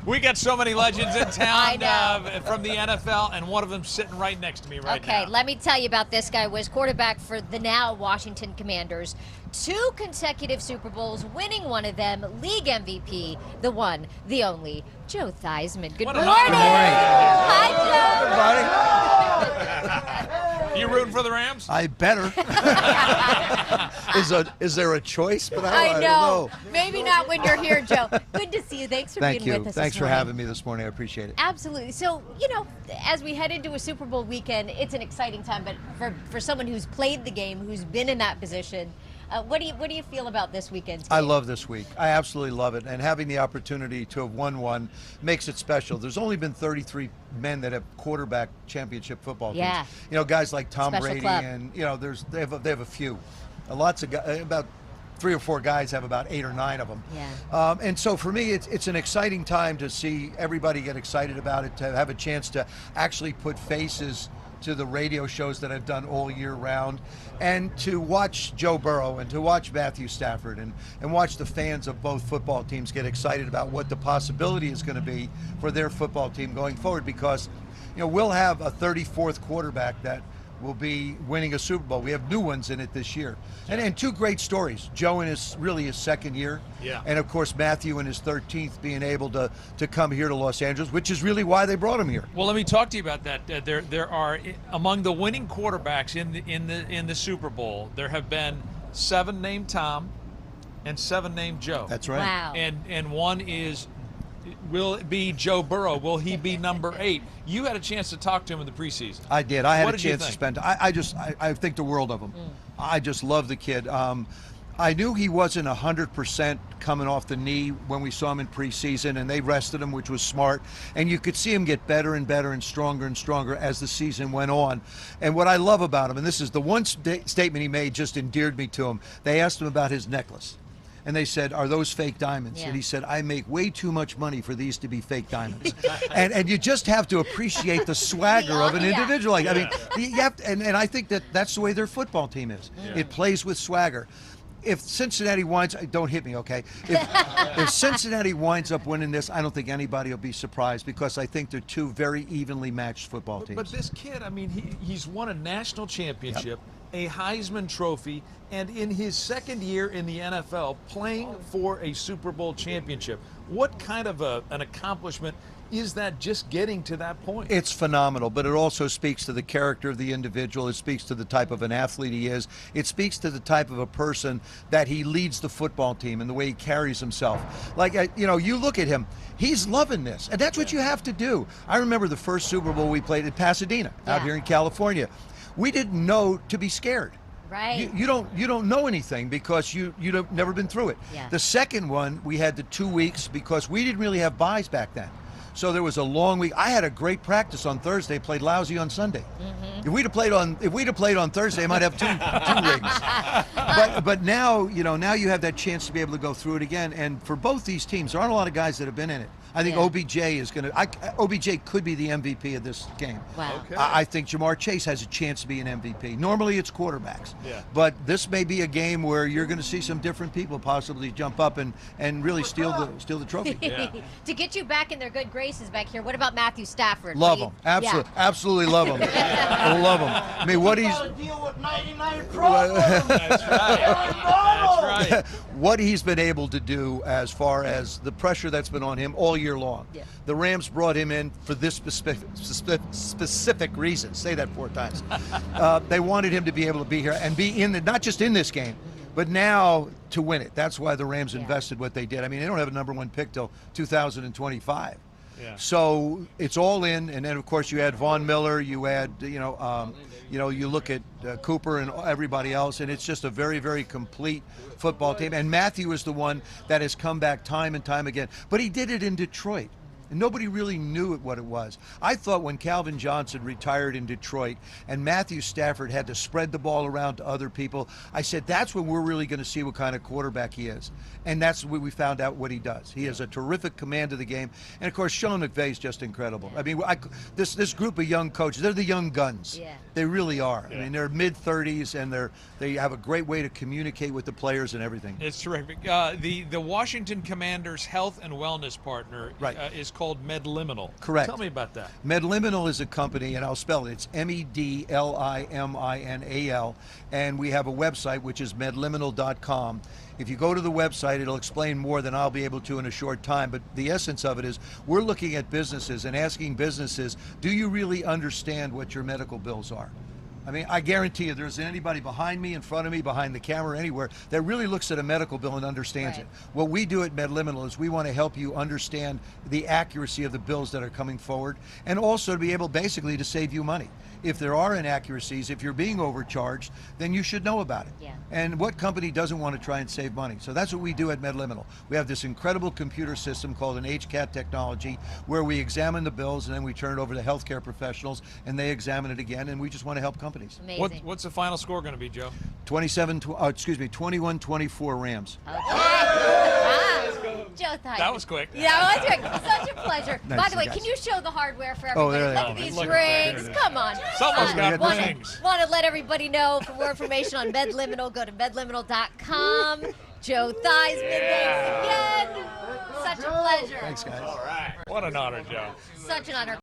We got so many legends in town I know. from the NFL, and one of them sitting right next to me right now. Okay, let me tell you about this guy. Was quarterback for the now Washington Commanders. 2 consecutive Super Bowls, winning one of them. League MVP, the one, the only, Joe Theismann. Good morning. Hi, Joe. You rooting for the Rams? I better. Is there a choice? But I don't know. Maybe not when you're here, Joe. Good to see you. Thanks for Thank being you. with us. Thanks this for morning. having me this morning. I appreciate it. Absolutely. So, as we head into a Super Bowl weekend, it's an exciting time. But for someone who's played the game, who's been in that position, what do you feel about this weekend's game? I love this week. I absolutely love it. And having the opportunity to have won one makes it special. There's only been 33 men that have quarterback championship football teams. Yeah. Guys like Tom Special Brady club. and they have a few. Lots of guys, about 3 or 4 guys have about 8 or 9 of them. Yeah. And so for me, it's an exciting time to see everybody get excited about it, to have a chance to actually put faces to the radio shows that I've done all year round, and to watch Joe Burrow and to watch Matthew Stafford and watch the fans of both football teams get excited about what the possibility is going to be for their football team going forward, because we'll have a 34th quarterback that will be winning a Super Bowl. We have new ones in it this year. And 2 great stories. Joe in his second year. Yeah. And of course Matthew in his 13th, being able to come here to Los Angeles, which is really why they brought him here. Well, let me talk to you about that. There are, among the winning quarterbacks in the Super Bowl, there have been 7 named Tom and 7 named Joe. That's right. Wow. And one is, will it be Joe Burrow? Will he be number 8? You had a chance to talk to him in the preseason. I did. I had What a did you chance to think? spend. I think the world of him. I just love the kid. I knew he wasn't 100% coming off the knee when we saw him in preseason, and they rested him, which was smart. And you could see him get better and better and stronger as the season went on. And what I love about him, and this is the one statement he made just endeared me to him. They asked him about his necklace. And they said, "Are those fake diamonds?" Yeah. And he said, "I make way too much money for these to be fake diamonds." and you just have to appreciate the swagger of an Yeah. individual. I mean, you have to, and I think that's the way their football team is. Yeah. It plays with swagger. If Cincinnati winds, don't hit me, okay? If Cincinnati winds up winning this, I don't think anybody will be surprised, because I think they're 2 very evenly matched football teams. But this kid, I mean, he's won a national championship, a Heisman Trophy, and in his second year in the NFL, playing for a Super Bowl championship. What kind of an accomplishment is that, just getting to that point? It's phenomenal, but it also speaks to the character of the individual. It speaks to the type of an athlete he is. It speaks to the type of a person that he leads the football team and the way he carries himself. Like, you look at him, he's loving this, and that's what you have to do. I remember the first Super Bowl we played in Pasadena, out here in California. We didn't know to be scared. Right. You don't know anything because you've never been through it. Yeah. The second one, we had the 2 weeks because we didn't really have buys back then. So there was a long week. I had a great practice on Thursday, played lousy on Sunday. If we'd have played on Thursday, I might have two rings. But now, now you have that chance to be able to go through it again. And for both these teams, there aren't a lot of guys that have been in it. I think OBJ could be the MVP of this game. Wow. Okay. I think Jamar Chase has a chance to be an MVP. Normally it's quarterbacks. Yeah. But this may be a game where you're going to see some different people possibly jump up and really steal the trophy. Yeah. To get you back in their good graces back here, what about Matthew Stafford? Love What him. do you- Absolutely love him. I love him. I mean, what he's deal with 99 problems. That's right. That's right. what he's been able to do as far as the pressure that's been on him all year long. Yeah. The Rams brought him in for this specific reason. Say that 4 times. They wanted him to be able to be here and be not just in this game, but now to win it. That's why the Rams invested what they did. I mean, they don't have a #1 pick till 2025. Yeah. So it's all in, and then of course you add Von Miller, you add you look at Cooper and everybody else, and it's just a very, very complete football team. And Matthew is the one that has come back time and time again. But he did it in Detroit. And nobody really knew what it was. I thought when Calvin Johnson retired in Detroit and Matthew Stafford had to spread the ball around to other people, I said, that's when we're really going to see what kind of quarterback he is. And that's when we found out what he does. He has a terrific command of the game. And, of course, Sean McVay is just incredible. I mean, this group of young coaches, they're the young guns. Yeah. They really are. I mean, they're mid-30s, and they have a great way to communicate with the players and everything. It's terrific. The Washington Commanders health and wellness partner is called MedLiminal. Correct. Tell me about that. MedLiminal is a company, and I'll spell it. It's MEDLIMINAL, and we have a website, which is medliminal.com. If you go to the website, it'll explain more than I'll be able to in a short time, but the essence of it is we're looking at businesses and asking businesses, do you really understand what your medical bills are? I mean, I guarantee you there isn't anybody behind me, in front of me, behind the camera, anywhere that really looks at a medical bill and understands it. What we do at MedLiminal is we want to help you understand the accuracy of the bills that are coming forward, and also to be able basically to save you money. If there are inaccuracies, if you're being overcharged, then you should know about it. Yeah. And what company doesn't want to try and save money? So that's what we do at MedLiminal. We have this incredible computer system called an HCAT technology where we examine the bills and then we turn it over to healthcare professionals and they examine it again, and we just want to help companies. Amazing. What's the final score going to be, Joe? 21-24 Rams. Joe Theismann. That was quick. Yeah, that was quick. Such a pleasure. Nice, By the way, guys. can you show the hardware for everybody? there they Look are. at these Look at that. rings. Come on. Someone's got rings. Want to let everybody know for more information on MedLiminal, go to medliminal.com. Joe Theismann, thanks again. Such a pleasure. Thanks, guys. All right. What an honor, Joe. Such an honor.